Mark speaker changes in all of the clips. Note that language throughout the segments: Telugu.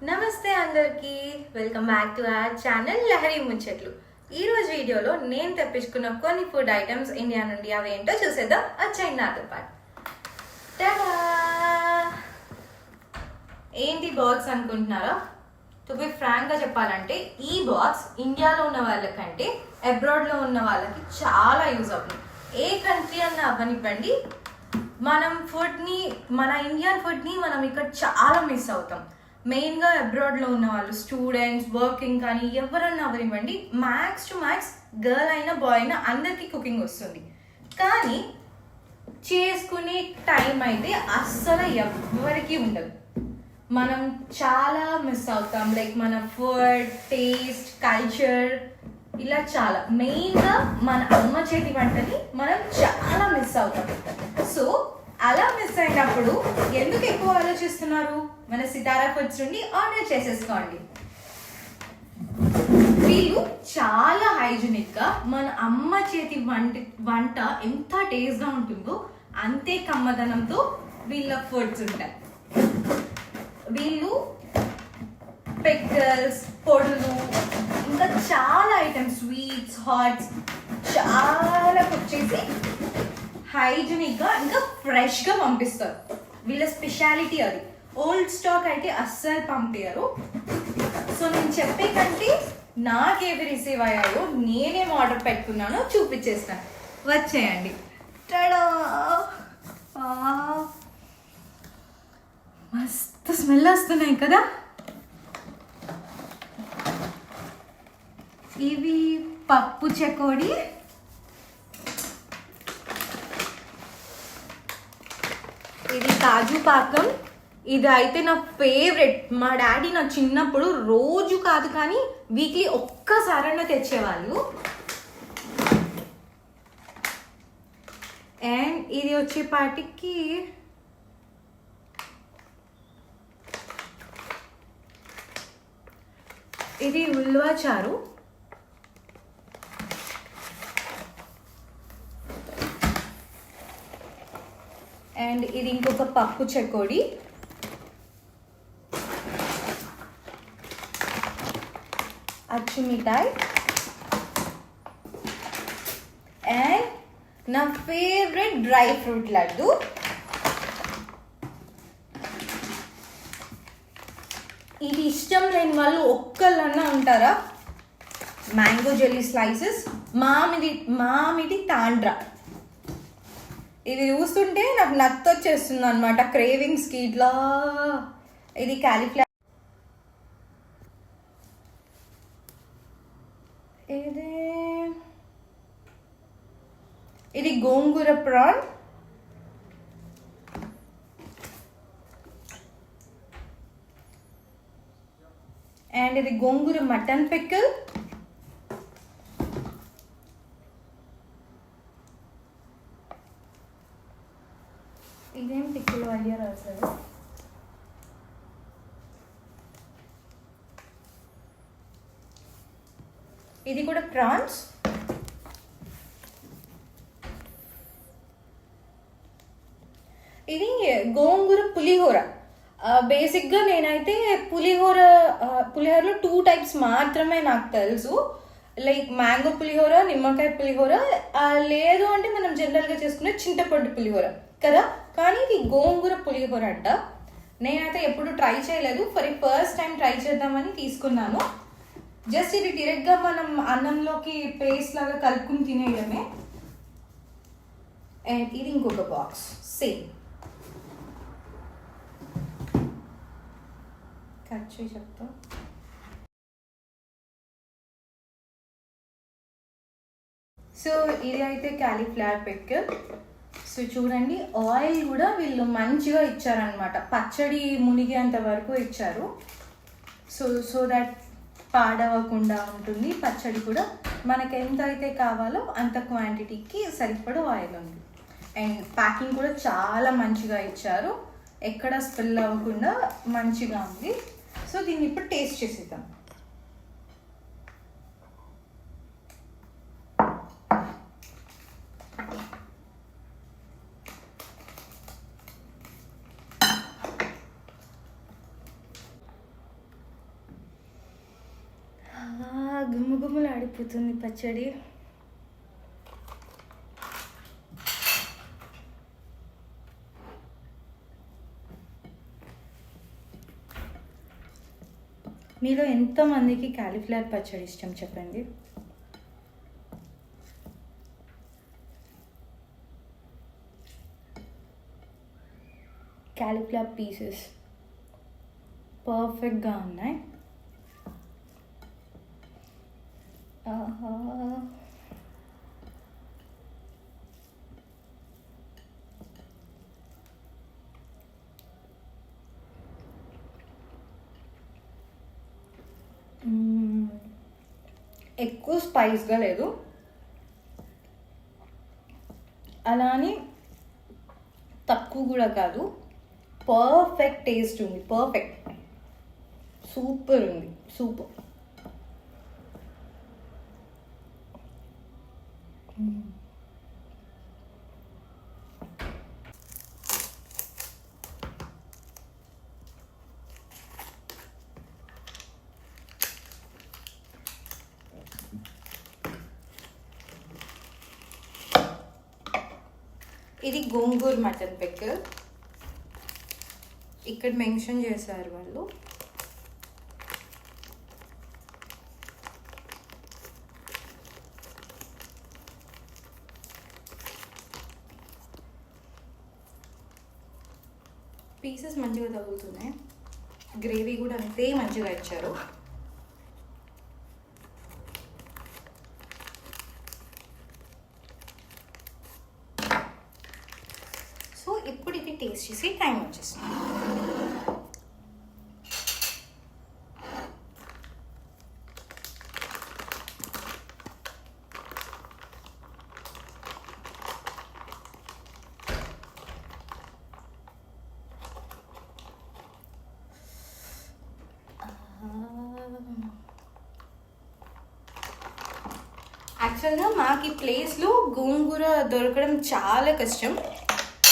Speaker 1: నమస్తే అందరికీ, welcome back to our channel Lahari ముచ్చట్లు. ఈ రోజు వీడియోలో నేను తెప్పించుకున్న కొన్ని ఫుడ్ ఐటమ్స్ ఇండియా నుండి అవి ఏంటో చూసేద్దాం. వచ్చాయి నాతో పాటు. ఏంటి బాక్స్ అనుకుంటున్నారా? టు బి ఫ్రాంక్గా చెప్పాలంటే ఈ బాక్స్ ఇండియాలో ఉన్న వాళ్ళకంటే అబ్రాడ్లో ఉన్న వాళ్ళకి చాలా యూజ్ అవుతుంది. ఏ కంట్రీ అన్నా అవ్వనివ్వండి, మన ఇండియన్ ఫుడ్ని మనం ఇక్కడ చాలా మిస్ అవుతాం. మెయిన్గా అబ్రాడ్లో ఉన్న వాళ్ళు, స్టూడెంట్స్, వర్కింగ్ కానీ ఎవరన్నా అవనివ్వండి, మ్యాక్స్ టు మ్యాక్స్ గర్ల్ అయినా బాయ్ అయినా అందరికీ కుకింగ్ వస్తుంది. కానీ చేసుకునే టైం అయితే అస్సలు ఎవరికి ఉండదు. మనం చాలా మిస్ అవుతాం. లైక్ మన ఫుడ్, టేస్ట్, కల్చర్, ఇలా చాలా. మెయిన్గా మన అమ్మ చేతి వంటని మనం చాలా మిస్ అవుతాం. సో అలా మిస్ అయినప్పుడు ఎందుకు ఎక్కువ ఆలోచిస్తున్నారు? మన సితారా ఫుడ్స్ నుండి ఆర్డర్ చేసేసుకోండి. వీళ్ళు చాలా హైజీనిక్గా మన అమ్మ చేతి వంట ఎంత టేస్ట్గా ఉంటుందో అంతే కమ్మదనంతో వీళ్ళ ఫుడ్స్ ఉంటాయి. వీళ్ళు పిక్కల్స్, పొడులు, ఇంకా చాలా ఐటమ్స్, స్వీట్స్, హాట్స్ చాలా కుక్ చేసి హైజీనిక్గా ఇంకా ఫ్రెష్గా పంపిస్తారు. వీళ్ళ స్పెషాలిటీ అది. ఓల్డ్ స్టాక్ అయితే అస్సలు పంపించరు. సో నేను చెప్పే కంటే నాకేవి రిసీవ్ అయ్యాయో, నేనేం ఆర్డర్ పెట్టుకున్నానో చూపించేస్తాను. వచ్చేయండి. టడా! మస్తు స్మెల్ వస్తున్నాయి కదా. ఇవి పప్పు చెకోడి, ఇది కాజు పాకం. ఇది అయితే నా ఫేవరెట్. మా డాడీ నా చిన్నప్పుడు రోజు కాదు కానీ వీక్లీ ఒక్కసారైనా తెచ్చేవాళ్ళు. అండ్ ఇది వచ్చేపాటికి ఇది ఉల్వాచారు. అండ్ ఇది ఇంకొక పప్పు చెకోడి. అచ్చు మిఠాయి. అండ్ నా ఫేవరెట్ డ్రై ఫ్రూట్ లడ్డు. ఇది ఇష్టం లేని వాళ్ళు ఒక్కళ్ళన్నా ఉంటారా? మ్యాంగో జెల్లీ స్లైసెస్, మామిడి తాండ్రా. ఇది చూస్తుంటే నాకు నత్తొచ్చేస్తుంది అనమాట, క్రేవింగ్స్కి ఇట్లా. ఇది క్యాలీఫ్లవర్. ఇది గోంగూర ప్రాన్. అండ్ ఇది గోంగూర మటన్ పిక్కల్. ఇదేం పిక్కలు ఐడియా రాశారు. ఇది కూడా ప్రాన్స్. ఇది గోంగూర పులిహోర. బేసిక్గా నేనైతే పులిహోరలో 2 టైప్స్ మాత్రమే నాకు తెలుసు. లైక్ మ్యాంగో పులిహోర, నిమ్మకాయ పులిహోర, లేదు అంటే మనం జనరల్గా చేసుకునే చింతపండు పులిహోర కదా. కానీ ఇది గోంగూర పులిహోర అంట. నేనైతే ఎప్పుడు ట్రై చేయలేదు. ఫస్ట్ టైం ట్రై చేద్దామని తీసుకున్నాను. జస్ట్ ఇది డైరెక్ట్గా మనం అన్నంలోకి పేస్ట్ లాగా కలుపుకుని తినేయడమే. అండ్ ఇది ఇంకొక బాక్స్ సేమ్. కట్ చేసి చెప్తా. సో ఇది అయితే క్యాలీఫ్లవర్ పిక్కల్. సో చూడండి, ఆయిల్ కూడా వీళ్ళు మంచిగా ఇచ్చారనమాట. పచ్చడి మునిగేంత వరకు ఇచ్చారు. సో దట్ పాడవకుండా ఉంటుంది. పచ్చడి కూడా మనకి ఎంత అయితే కావాలో అంత క్వాంటిటీకి సరిపడా ఆయిల్ ఉంది. అండ్ ప్యాకింగ్ కూడా చాలా మంచిగా ఇచ్చారు. ఎక్కడ స్పిల్ అవ్వకుండా మంచిగా ఉంది. సో దీన్ని ఇప్పుడు టేస్ట్ చేసేద్దాం. అయిపోతుంది పచ్చడి. మీలో ఎంతమందికి కాలీఫ్లవర్ పచ్చడి ఇష్టం చెప్పండి. కాలీఫ్లవర్ పీసెస్ పర్ఫెక్ట్గా ఉన్నాయి. ఎక్కువ స్పైస్గా లేదు, అలా అని తక్కువ కూడా కాదు. పర్ఫెక్ట్ టేస్ట్ ఉంది, పర్ఫెక్ట్, సూపర్ ఉంది, సూపర్. ఇది గోంగూర మటన్ పిక్కల్. ఇక్కడ మెన్షన్ చేశారు వాళ్ళు. పీసెస్ మంచిగా తగులుతున్నాయి, గ్రేవీ కూడా అంతే మంచిగా ఇచ్చారు. సో ఇప్పుడు ఇది టేస్ట్ చేసి టైం వచ్చేస్తుంది. యాక్చువల్గా మాకు ఈ ప్లేస్లో గోంగూర దొరకడం చాలా కష్టం.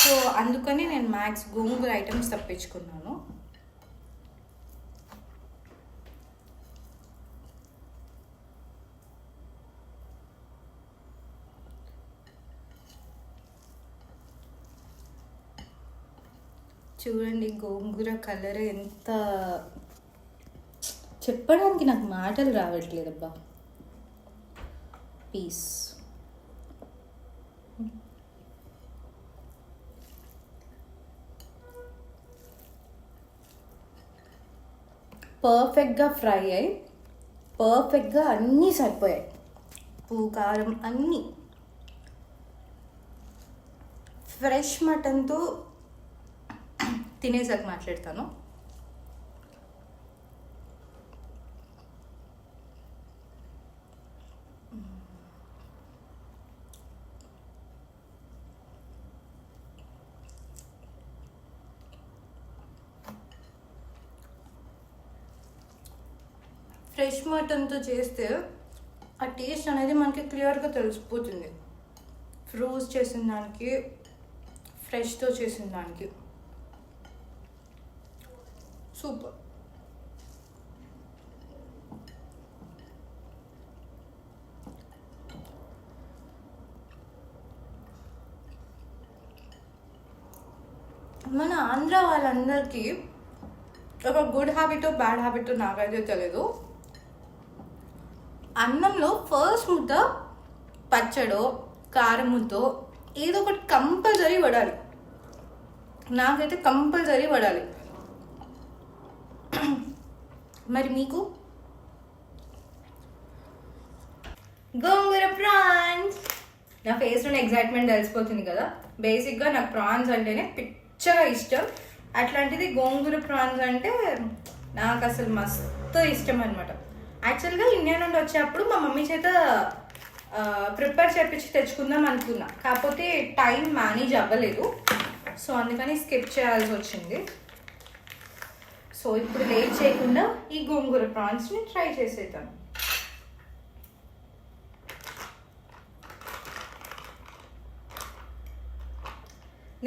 Speaker 1: సో అందుకని నేను మ్యాక్స్ గోంగూర ఐటమ్స్ తప్పించుకున్నాను. చూడండి గోంగూర కలర్ ఎంత, చెప్పడానికి నాకు మాటలు రావట్లేదబ్బా. పీస్ పర్ఫెక్ట్గా ఫ్రై అయ్యి పర్ఫెక్ట్గా అన్నీ సరిపోయాయి, ఉప్పు కారం అన్నీ. ఫ్రెష్ మటన్తో తినేసాక మాట్లాడతాను. ఫ్రెష్ మటన్తో చేస్తే ఆ టేస్ట్ అనేది మనకి క్లియర్గా తెలిసిపోతుంది, ఫ్రోజ్ చేసిన దానికి ఫ్రెష్తో చేసిన దానికి. సూపర్. మన ఆంధ్ర వాళ్ళందరికీ ఒక గుడ్ హ్యాబిటో బ్యాడ్ హ్యాబిటో నాకైతే తెలియదు, అన్నంలో ఫస్ట్ ముద్ద పచ్చడో కారముతో ఏదో ఒకటి కంపల్సరీ పడాలి. నాకైతే కంపల్సరీ పడాలి. మరి మీకు? గోంగూర ప్రాన్స్. నా ఫేస్లో ఎగ్జైట్మెంట్ తెలిసిపోతుంది కదా. బేసిక్గా నాకు ప్రాన్స్ అంటేనే పిచ్చగా ఇష్టం. అట్లాంటిది గోంగూర ప్రాన్స్ అంటే నాకు అసలు మస్తు ఇష్టం అనమాట. యాక్చువల్గా ఇండియా నుండి వచ్చేటప్పుడు మా మమ్మీ చేత ప్రిపేర్ చేపించి తెచ్చుకుందాం అనుకున్నా, కాకపోతే టైం మేనేజ్ అవ్వలేదు. సో అందుకని స్కిప్ చేయాల్సి వచ్చింది. సో ఇప్పుడు లేట్ చేయకుండా ఈ గోంగూర ప్రాన్స్ని ట్రై చేసేద్దాం.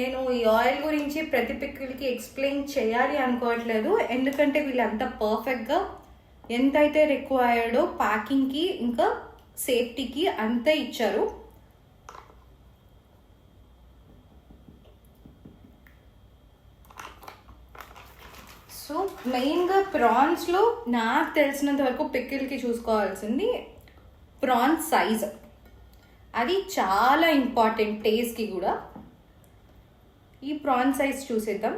Speaker 1: నేను ఈ ఆయిల్ గురించి ప్రతి పిక్కులకి ఎక్స్ప్లెయిన్ చేయాలి అనుకోవట్లేదు, ఎందుకంటే వీళ్ళంతా పర్ఫెక్ట్గా ఎంతైతే రిక్వైర్డో ప్యాకింగ్కి ఇంకా సేఫ్టీకి అంతే ఇచ్చారు. సో మెయిన్గా ప్రాన్స్లో నాకు తెలిసినంత వరకు పికిల్కి చూసుకోవాల్సింది ప్రాన్స్ సైజ్. అది చాలా ఇంపార్టెంట్ టేస్ట్కి కూడా. ఈ ప్రాన్స్ సైజ్ చూసేద్దాం.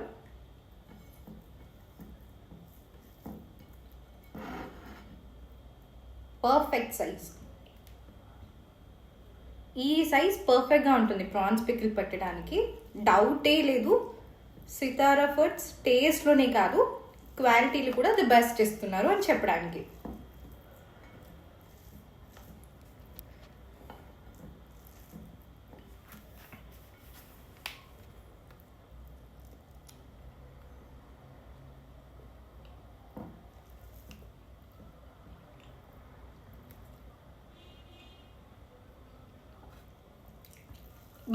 Speaker 1: Perfect size. ఈ సైజ్ పర్ఫెక్ట్గా ఉంటుంది ప్రాన్స్ పికిల్ పెట్టడానికి, డౌటే లేదు. సితారా ఫుడ్స్ టేస్ట్లోనే కాదు క్వాలిటీలు కూడా ది బెస్ట్ ఇస్తున్నారు అని చెప్పడానికి.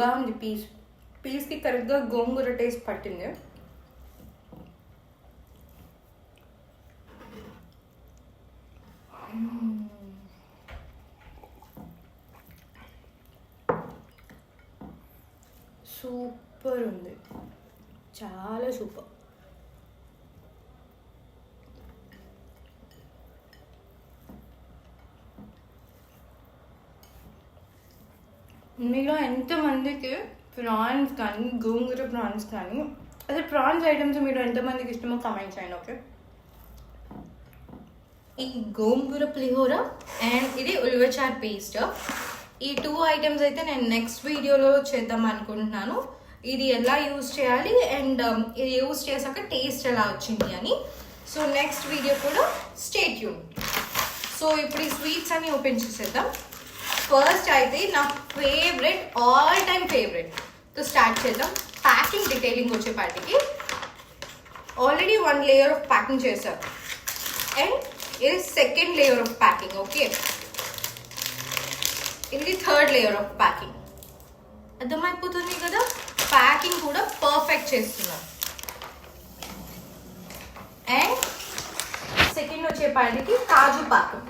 Speaker 1: బాగుంది. పీస్కి కరెక్ట్గా గోంగూర టేస్ట్ పట్టింది. సూపర్ ఉంది, చాలా సూపర్. మీలో ఎంతమందికి ప్రాన్స్ కానీ గోంగూర ప్రాన్స్ కానీ అసలు ప్రాన్స్ ఐటమ్స్ మీరు ఎంతమందికి ఇష్టమో కమెంట్ చేయండి. ఓకే, ఈ గోంగూర పులిహోర అండ్ ఇది ఉల్వచార్ పేస్ట్, ఈ 2 ఐటమ్స్ అయితే నేను నెక్స్ట్ వీడియోలో చేద్దాం అనుకుంటున్నాను. ఇది ఎలా యూజ్ చేయాలి అండ్ ఇది యూజ్ చేశాక టేస్ట్ ఎలా వచ్చింది అని. సో నెక్స్ట్ వీడియో కూడా స్టే ట్యూన్. సో ఇప్పుడు ఈ స్వీట్స్ అన్ని ఓపెన్ చేసేద్దాం. ఫస్ట్ అయితే నా ఫేవరెట్, ఆల్ టైమ్ ఫేవరెట్తో స్టార్ట్ చేద్దాం. ప్యాకింగ్ డీటెయిలింగ్ వచ్చేపాటికి ఆల్రెడీ 1 లేయర్ ఆఫ్ ప్యాకింగ్ చేశారు అండ్ ఇది 2nd layer of packing. Okay, ఇది 3rd లేయర్ ఆఫ్ ప్యాకింగ్. అర్థమైపోతుంది కదా, ప్యాకింగ్ కూడా పర్ఫెక్ట్ చేస్తున్నారు. అండ్ సెకండ్ వచ్చేపాటికి కాజు పాకం.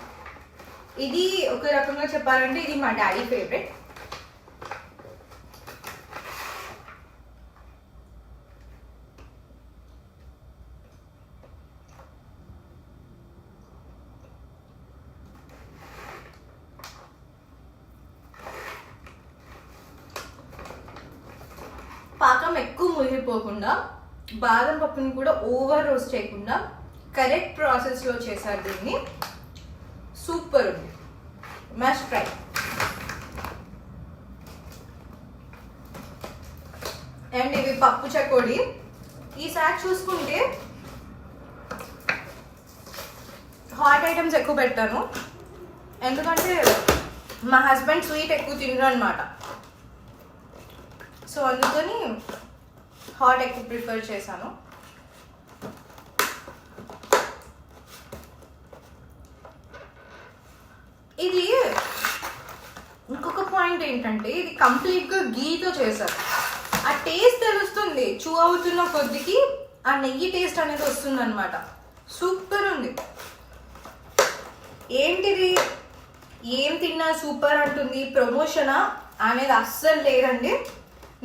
Speaker 1: ఇది ఒక రకంగా చెప్పాలంటే ఇది మా డాడీ ఫేవరెట్. పాకం ఎక్కువ మునిగిపోకుండా, బాదం పప్పుని కూడా ఓవర్ రోస్ట్ చేయకుండా కరెక్ట్ ప్రాసెస్లో చేశారు దీన్ని. సూపర్ ఉంది, మస్ట్ ట్రై. అండ్ ఇవి పప్పు చకోడి. ఈసారి చూసుకుంటే హాట్ ఐటమ్స్ ఎక్కువ పెట్టాను, ఎందుకంటే మా హస్బెండ్ స్వీట్ ఎక్కువ తినరు అనమాట. సో అందుకని హాట్ ఎక్కువ ప్రిఫర్ చేశాను. ఇది ఇంకొక పాయింట్ ఏంటంటే ఇది కంప్లీట్గా గీతో చేశారు. ఆ టేస్ట్ తెలుస్తుంది, చూ అవుతున్న కొద్దికి ఆ నెయ్యి టేస్ట్ అనేది వస్తుంది అనమాట. సూపర్ ఉంది. ఏంటిది, ఏం తిన్నా సూపర్ అంటుంది, ప్రమోషనా అనేది అస్సలు లేదండి.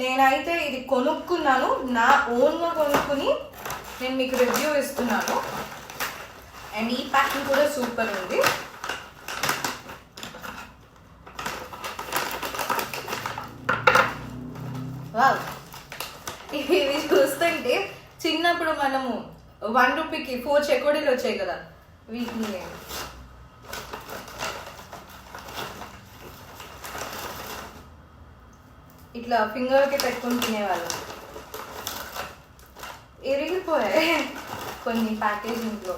Speaker 1: నేనైతే ఇది కొనుక్కున్నాను, నా ఓన్గా కొనుక్కుని నేను మీకు రివ్యూ ఇస్తున్నాను. అండ్ ఈ ప్యాకింగ్ కూడా సూపర్ ఉంది. ఇవి చూస్తుంటే చిన్నప్పుడు మనము 1 రూపీకి 4 చెకోడీలు వచ్చాయి కదా, వీటిని ఇట్లా ఫింగర్కి పెట్టుకొని తినేవాళ్ళు. ఇరిగిపోయాయి కొన్ని ప్యాకేజింగ్లో.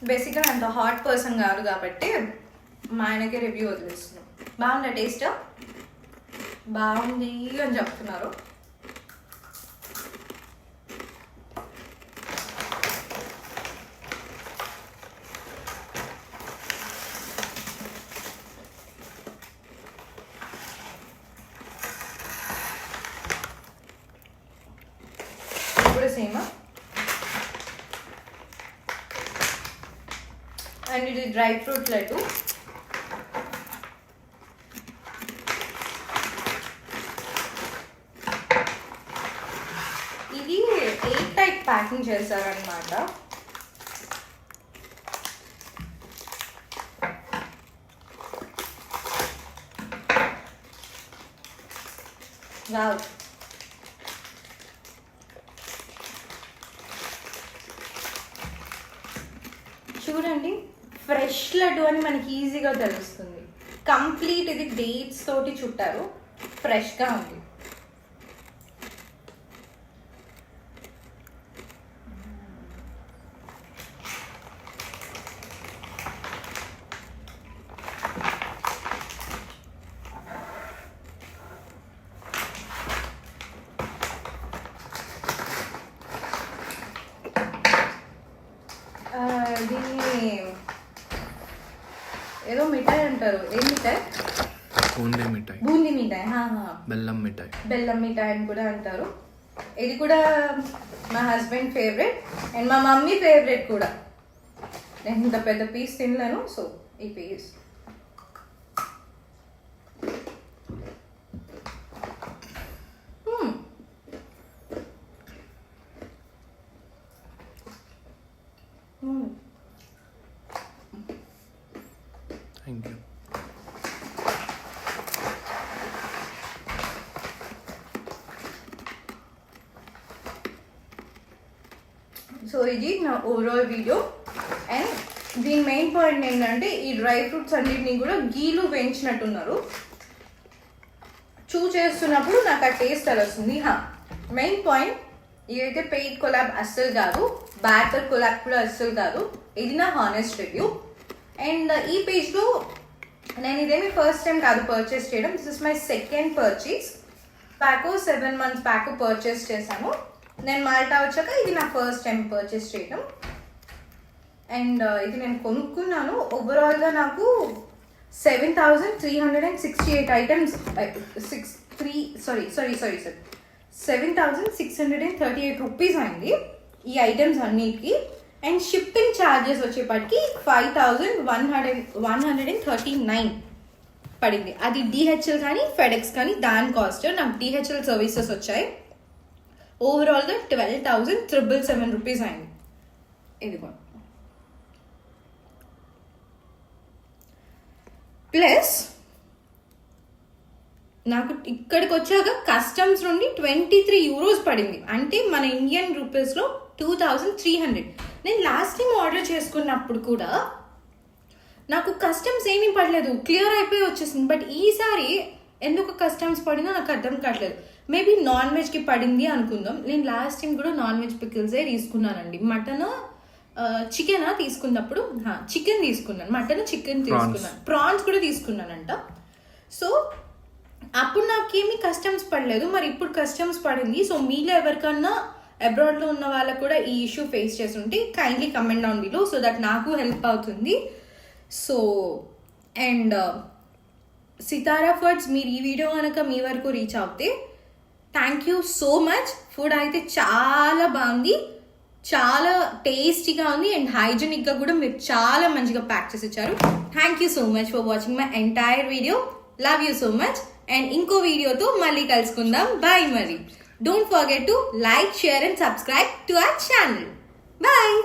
Speaker 1: బేసిక్గా అంత హాట్ పర్సన్ కాదు కాబట్టి మా ఆయనకి రివ్యూ వదిలేస్తున్నాం. బాగుందా టేస్ట్? బాగుంది అని చెప్తున్నారు. సేమ్. అండ్ ఇది డ్రై ఫ్రూట్ లడ్డు. ఇది 8 టైప్ ప్యాకింగ్ చేశారనమాట. వావ్, చూడండి ఫ్రెష్ లడ్డు అని మనకి ఈజీగా తెలుస్తుంది. కంప్లీట్ ఇది డేట్స్ తోటి చుట్టారు, ఫ్రెష్గా ఉంది. దీన్ని ఏదో మిఠాయి అంటారు. ఏం మిఠాయి?
Speaker 2: బూందీ మిఠాయి.
Speaker 1: బూందీ మిఠాయి,
Speaker 2: బెల్లం మిఠాయి.
Speaker 1: బెల్లం మిఠాయి అని కూడా అంటారు. ఇది కూడా మా హస్బెండ్ ఫేవరెట్ అండ్ మా మమ్మీ ఫేవరెట్ కూడా. నేను ఇంత పెద్ద పీస్ తినలేను, సో ఈ పీస్.
Speaker 2: Thank you.
Speaker 1: సో ఇది నా ఓవరాల్ వీడియో. అండ్ దీని మెయిన్ పాయింట్ ఏంటంటే ఈ డ్రై ఫ్రూట్స్ అన్నిటిని కూడా గీలు వేయించినట్టున్నారు. చేస్తున్నప్పుడు నాకు ఆ టేస్ట్ అలా వస్తుంది. మెయిన్ పాయింట్, ఇదైతే పెయిడ్ కొలాబ్ అస్సలు కాదు, బ్యాటర్ కొలాబ్ కూడా అస్సలు కాదు. ఇది నా హానెస్ట్ రివ్యూ. అండ్ ఈ పేజ్లో నేను ఇదేమి ఫస్ట్ టైం కాదు పర్చేస్ చేయడం. This is my second purchase. Phaco 7 months phaco purchase చేశాను. నేను మాల్టా వచ్చాక ఇది నా ఫస్ట్ టైం పర్చేస్ చేయడం. అండ్ ఇది నేను కొనుక్కున్నాను. ఓవరాల్గా నాకు 7,368 ఐటమ్స్ 7,638 రూపీస్ అయింది ఈ ఐటమ్స్ అన్నిటికి. అండ్ షిప్పింగ్ ఛార్జెస్ వచ్చేప్పటికి 5,139 పడింది. అది డిహెచ్ఎల్ కానీ ఫెడెక్స్ కానీ దాని కాస్ట్. నాకు డిహెచ్ఎల్ సర్వీసెస్ వచ్చాయి. ఓవరాల్గా 12,777 రూపీస్ అయింది. ఇదిగో ప్లస్ నాకు ఇక్కడికి వచ్చాక కస్టమ్స్ నుండి 23 euros పడింది. అంటే మన ఇండియన్ రూపీస్లో 2,300. నేను లాస్ట్ టైం ఆర్డర్ చేసుకున్నప్పుడు కూడా నాకు కస్టమ్స్ ఏమీ పడలేదు, క్లియర్ అయిపోయి వచ్చేసింది. బట్ ఈసారి ఎందుకు కస్టమ్స్ పడిందో నాకు అర్థం కావట్లేదు. మేబీ నాన్ వెజ్కి పడింది అనుకుందాం. నేను లాస్ట్ టైం కూడా నాన్ వెజ్ పికిల్సే తీసుకున్నానండి. మటన్ చికెన్ తీసుకున్నప్పుడు చికెన్ తీసుకున్నాను, మటన్ చికెన్ తీసుకున్నాను, ప్రాన్స్ కూడా తీసుకున్నానంట. సో అప్పుడు నాకేమీ కస్టమ్స్ పడలేదు. మరి ఇప్పుడు కస్టమ్స్ పడింది. సో మీలో ఎవరికన్నా అబ్రాడ్లో ఉన్న వాళ్ళకు కూడా ఈ ఇష్యూ ఫేస్ చేసి ఉంటే kindly comment down below, so that నాకు హెల్ప్ అవుతుంది. సో అండ్ సితారా ఫుడ్స్, మీరు ఈ వీడియో కనుక మీ వరకు రీచ్ అవుతే thank you so much. Food అయితే చాలా బాగుంది, చాలా టేస్టీగా ఉంది అండ్ హైజీనిక్గా కూడా మీరు చాలా మంచిగా ప్యాక్ చేసి ఇచ్చారు. Thank you so much for watching my entire video. Love you so much. And ఇంకో వీడియోతో మళ్ళీ కలుసుకుందాం. బాయ్. మరి don't forget to like, share and subscribe to our channel. Bye.